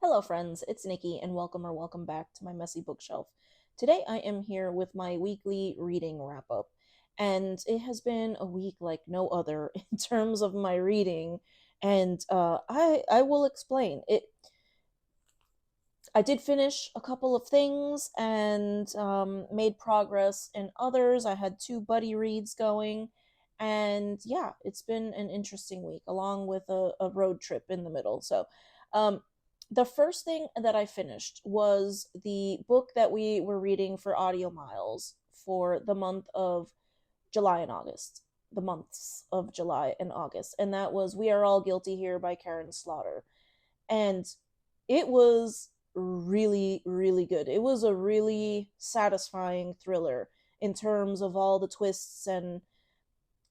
Hello, friends, it's Nikki, and welcome back to my messy bookshelf. Today I am here with my weekly reading wrap up, and it has been a week like no other in terms of my reading, and I will explain it. I did finish a couple of things and made progress in others. I had two buddy reads going, and yeah, it's been an interesting week, along with a road trip in the middle. Um, the first thing that I finished was the book that we were reading for Audiomiles for the month of July and August, the months of July and August, and that was We Are All Guilty Here by Karen Slaughter. And it was really, really good. It was a really satisfying thriller in terms of all the twists and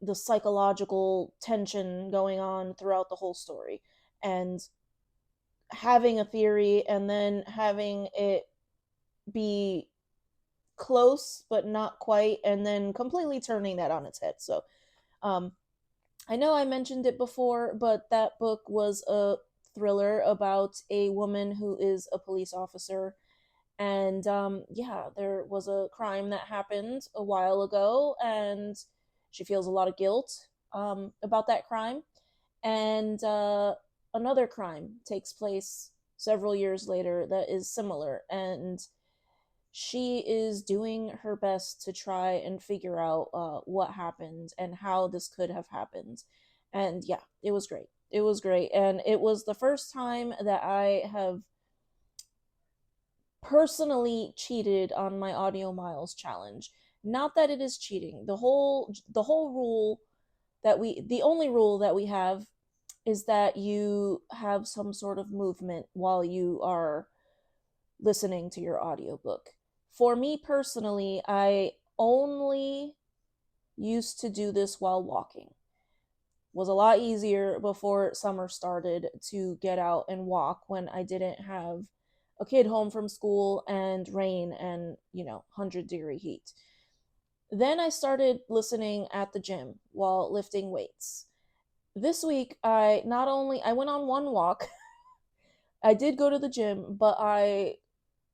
the psychological tension going on throughout the whole story. And having a theory and then having it be close but not quite, and then completely turning that on its head. Um, I know I mentioned it before, but that book was a thriller about a woman who is a police officer. And yeah, there was a crime that happened a while ago, and she feels a lot of guilt about that crime. And another crime takes place several years later that is similar. And she is doing her best to try and figure out what happened and how this could have happened. And yeah, it was great. It was great. And it was the first time that I have personally cheated on my Audiomiles challenge. Not that it is cheating. The whole rule the only rule that we have is that you have some sort of movement while you are listening to your audiobook. For me personally, I only used to do this while walking. It was a lot easier before summer started to get out and walk when I didn't have a kid home from school and rain and, 100-degree heat. Then I started listening at the gym while lifting weights. This week I went on one walk. I did go to the gym, but I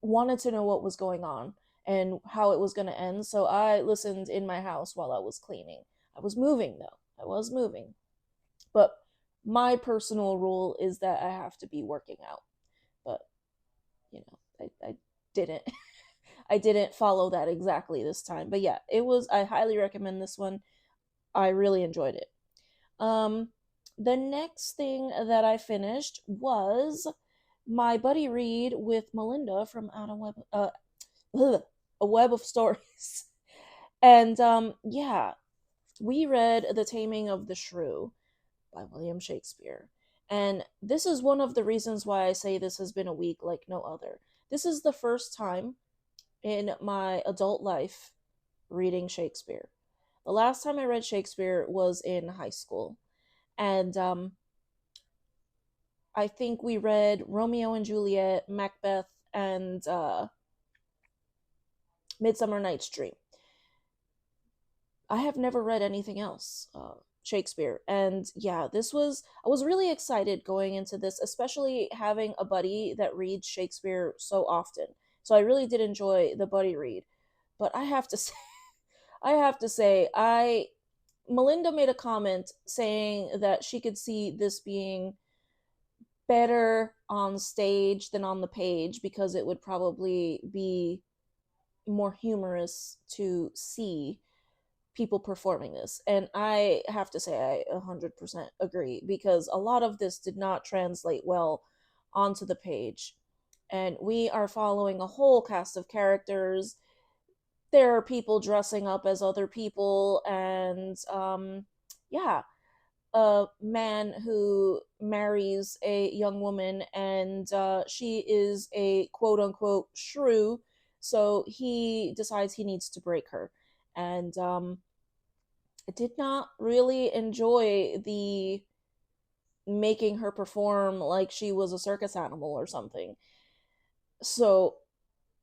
wanted to know what was going on and how it was going to end. So I listened in my house while I was cleaning. I was moving though. I was moving. But my personal rule is that I have to be working out. But, I didn't. I didn't follow that exactly this time. But yeah, I highly recommend this one. I really enjoyed it. Um, the next thing that I finished was my buddy read with Melinda from A Web of Stories. And yeah, we read The Taming of the Shrew by William Shakespeare. And this is one of the reasons why I say this has been a week like no other. This is the first time in my adult life reading Shakespeare. The last time I read Shakespeare was in high school. And I think we read Romeo and Juliet, Macbeth, and Midsummer Night's Dream. I have never read anything else Shakespeare. And yeah, I was really excited going into this, especially having a buddy that reads Shakespeare so often. So I really did enjoy the buddy read. But I have to say, I Melinda made a comment saying that she could see this being better on stage than on the page because it would probably be more humorous to see people performing this. And I have to say, I 100% agree because a lot of this did not translate well onto the page. And we are following a whole cast of characters. There are people dressing up as other people, and yeah, a man who marries a young woman, and she is a quote unquote shrew, so he decides he needs to break her. And I did not really enjoy the making her perform like she was a circus animal or something. So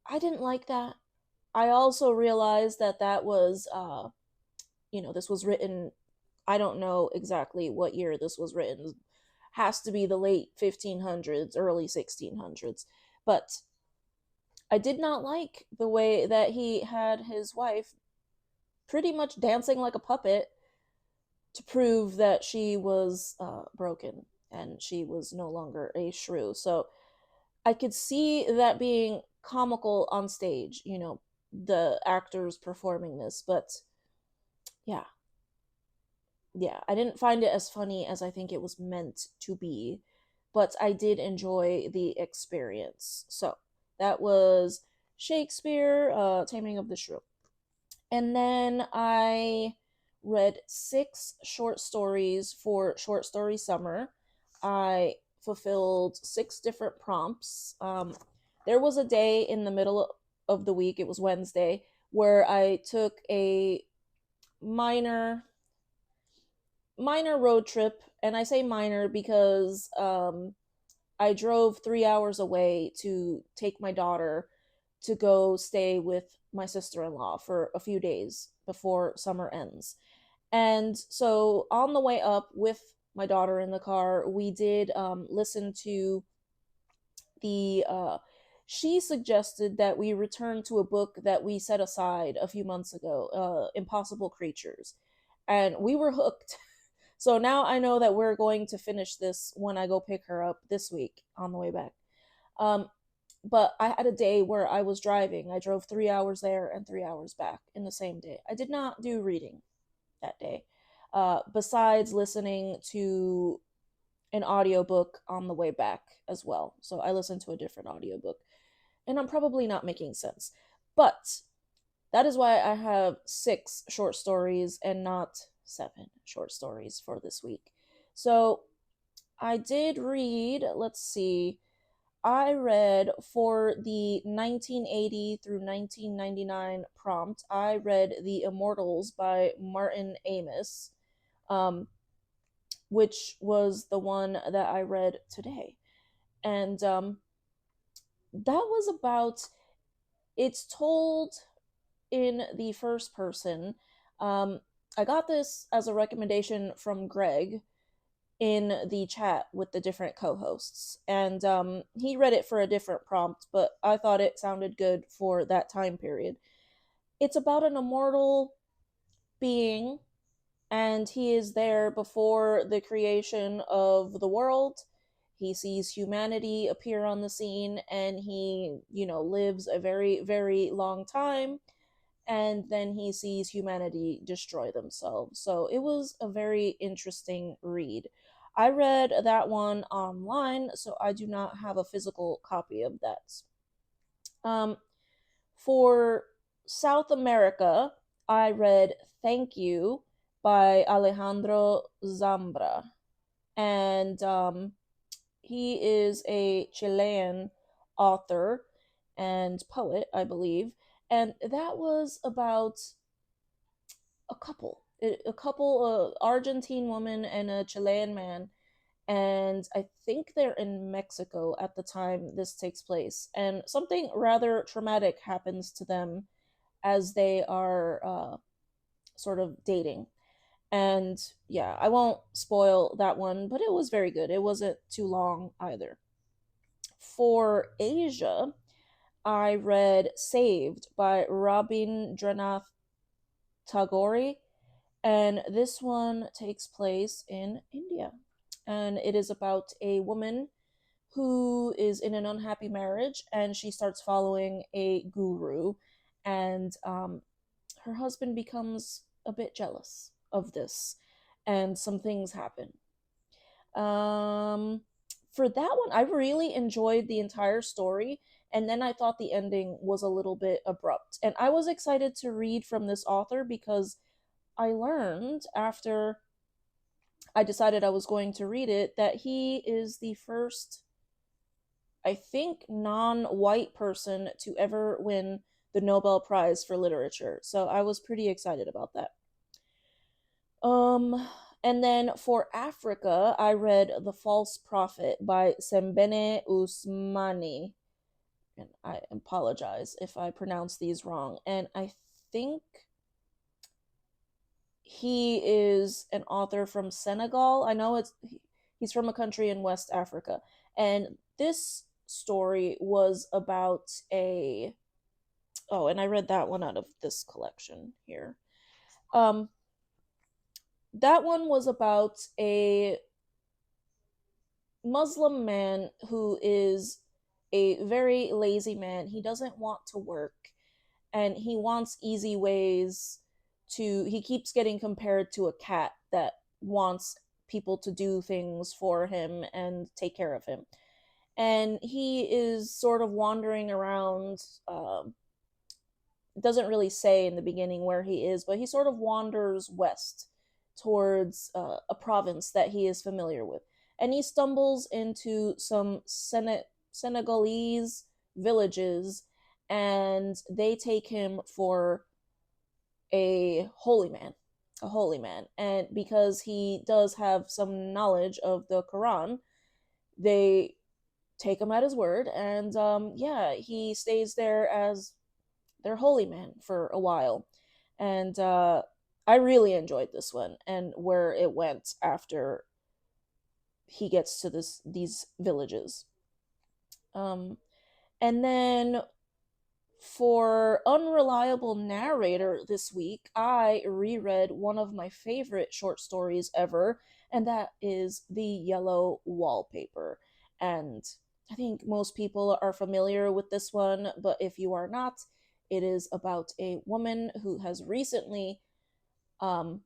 I didn't like that. I also realized that this was written, I don't know exactly what year this was written. has to be the late 1500s, early 1600s. But I did not like the way that he had his wife pretty much dancing like a puppet to prove that she was broken and she was no longer a shrew. So I could see that being comical on stage, the actors performing this, but yeah, yeah, I didn't find it as funny as I think it was meant to be, but I did enjoy the experience. So that was Shakespeare, Taming of the Shrew. And then I read 6 short stories for Short Story Summer. I fulfilled 6 different prompts. There was a day in the middle of the week, it was Wednesday, where I took a minor minor road trip, and I say minor because I drove 3 hours away to take my daughter to go stay with my sister-in-law for a few days before summer ends. And so on the way up with my daughter in the car, we did listen to the she suggested that we return to a book that we set aside a few months ago, Impossible Creatures, and we were hooked. So now I know that we're going to finish this when I go pick her up this week on the way back. Um, but I had a day where I was driving. I drove 3 hours there and 3 hours back in the same day. I did not do reading that day, besides listening to an audiobook on the way back as well. So I listened to a different audiobook. And I'm probably not making sense. But that is why I have 6 short stories and not 7 short stories for this week. So I did read, let's see, I read for the 1980 through 1999 prompt, I read The Immortals by Martin Amis, which was the one that I read today. And that was about, it's told in the first person. I got this as a recommendation from Greg in the chat with the different co-hosts, and he read it for a different prompt, but I thought it sounded good for that time period. It's about an immortal being, and he is there before the creation of the world. He sees humanity appear on the scene, and he, lives a very, very long time, and then he sees humanity destroy themselves. So it was a very interesting read. I read that one online, so I do not have a physical copy of that. Um, for South America, I read Thank You by Alejandro Zambra. And he is a Chilean author and poet, I believe. And that was about a couple, Argentine woman and a Chilean man, and I think they're in Mexico at the time this takes place. And something rather traumatic happens to them as they are sort of dating. And yeah, I won't spoil that one, but it was very good. It wasn't too long either. For Asia, I read Saved by Rabindranath Tagore, and this one takes place in India. And it is about a woman who is in an unhappy marriage, and she starts following a guru, and her husband becomes a bit jealous of this, and some things happen. Um, for that one, I really enjoyed the entire story, and then I thought the ending was a little bit abrupt. And I was excited to read from this author because I learned after I decided I was going to read it that he is the first, I think, non white person to ever win the Nobel Prize for Literature. So I was pretty excited about that. Um, and then for Africa, I read The False Prophet by Sembene Usmani. And I apologize if I pronounce these wrong. And I think he is an author from Senegal. I know He's from a country in West Africa. And this story was about a oh, and I read that one out of this collection here. Um, that one was about a Muslim man who is a very lazy man. He doesn't want to work and he wants easy ways to. He keeps getting compared to a cat that wants people to do things for him and take care of him. And he is sort of wandering around. Doesn't really say in the beginning where he is, but he sort of wanders west towards a province that he is familiar with. And he stumbles into some Senegalese villages, and they take him for a holy man. A holy man. And because he does have some knowledge of the Quran, they take him at his word. And yeah, he stays there as their holy man for a while. And I really enjoyed this one and where it went after he gets to these villages. Um, and then for unreliable narrator this week, I reread one of my favorite short stories ever, and that is The Yellow Wallpaper. And I think most people are familiar with this one, but if you are not, it is about a woman who has recently, um,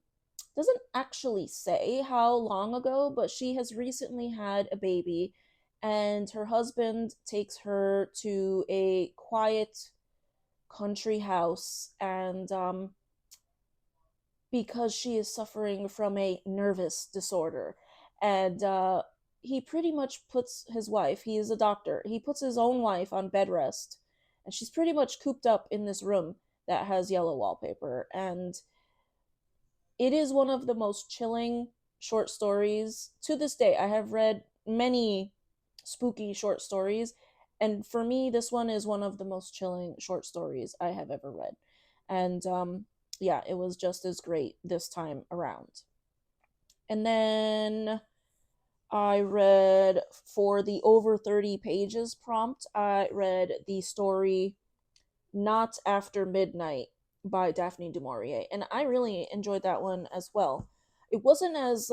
doesn't actually say how long ago, but she has recently had a baby, and her husband takes her to a quiet country house, and because she is suffering from a nervous disorder, and he pretty much puts his wife, he is a doctor, he puts his own wife on bed rest, and she's pretty much cooped up in this room that has yellow wallpaper. And it is one of the most chilling short stories to this day. I have read many spooky short stories, and for me, this one is one of the most chilling short stories I have ever read. And yeah, it was just as great this time around. And then I read, for the over 30 pages prompt, I read the story Not After Midnight by Daphne du Maurier, and I really enjoyed that one as well. It wasn't as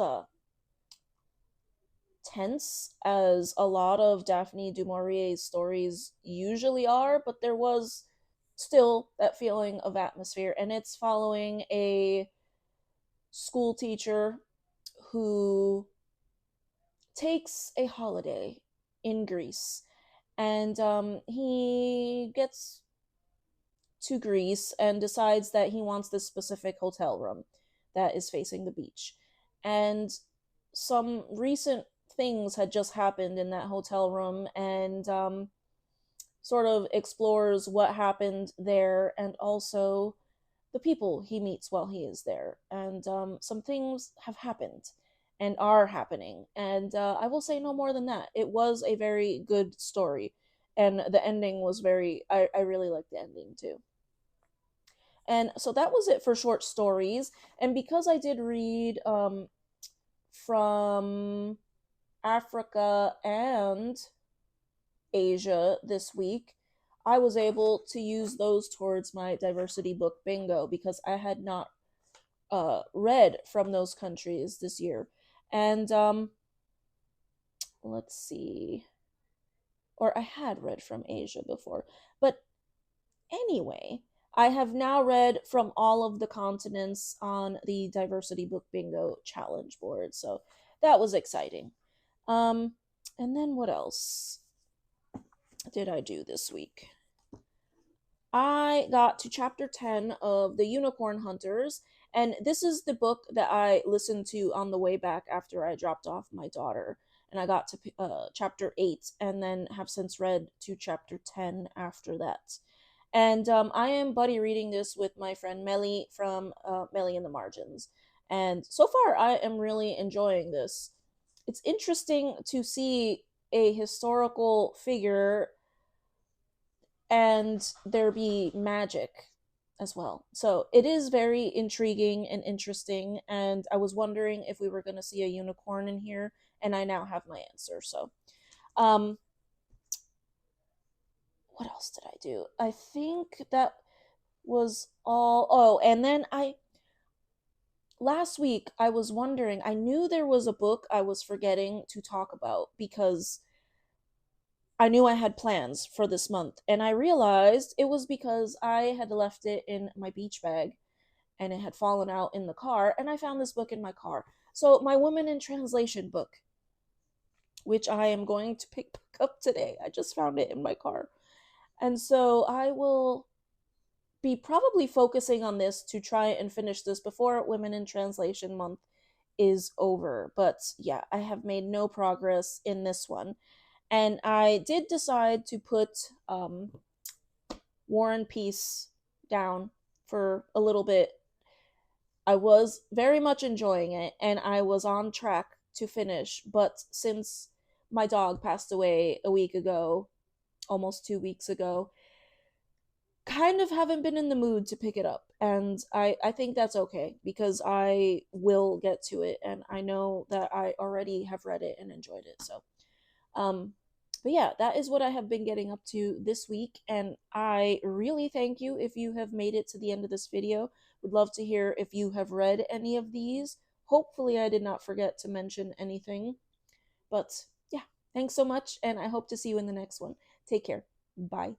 tense as a lot of Daphne du Maurier's stories usually are, but there was still that feeling of atmosphere, and it's following a school teacher who takes a holiday in Greece, and he gets to Greece and decides that he wants this specific hotel room that is facing the beach. And some recent things had just happened in that hotel room, and sort of explores what happened there and also the people he meets while he is there. And some things have happened and are happening. And I will say no more than that. It was a very good story. And the ending was I really liked the ending too. And so that was it for short stories. And because I did read from Africa and Asia this week, I was able to use those towards my diversity book bingo because I had not read from those countries this year. And let's see. Or I had read from Asia before. But anyway, I have now read from all of the continents on the Diversity Book Bingo challenge board. So that was exciting. And then what else did I do this week? I got to chapter 10 of The Unicorn Hunters, and this is the book that I listened to on the way back after I dropped off my daughter. And I got to chapter 8 and then have since read to chapter 10 after that. And I am buddy reading this with my friend Melly from Melly in the Margins. And so far, I am really enjoying this. It's interesting to see a historical figure and there be magic as well. So it is very intriguing and interesting. And I was wondering if we were going to see a unicorn in here. and I now have my answer. So, um, what else did I do? I think that was all. Oh, and then last week I was wondering, I knew there was a book I was forgetting to talk about because I knew I had plans for this month, and I realized it was because I had left it in my beach bag and it had fallen out in the car, and I found this book in my car. So, my Women in Translation book, which I am going to pick back up today. I just found it in my car. And so, I will be probably focusing on this to try and finish this before Women in Translation month is over. But yeah, I have made no progress in this one. And I did decide to put War and Peace down for a little bit. I was very much enjoying it and I was on track to finish, but since my dog passed away a week ago, almost 2 weeks ago, kind of haven't been in the mood to pick it up. And I think that's okay because I will get to it and I know that I already have read it and enjoyed it. So, um, but yeah, that is what I have been getting up to this week. And I really thank you if you have made it to the end of this video. Would love to hear if you have read any of these. Hopefully, I did not forget to mention anything. But yeah, thanks so much. And I hope to see you in the next one. Take care. Bye.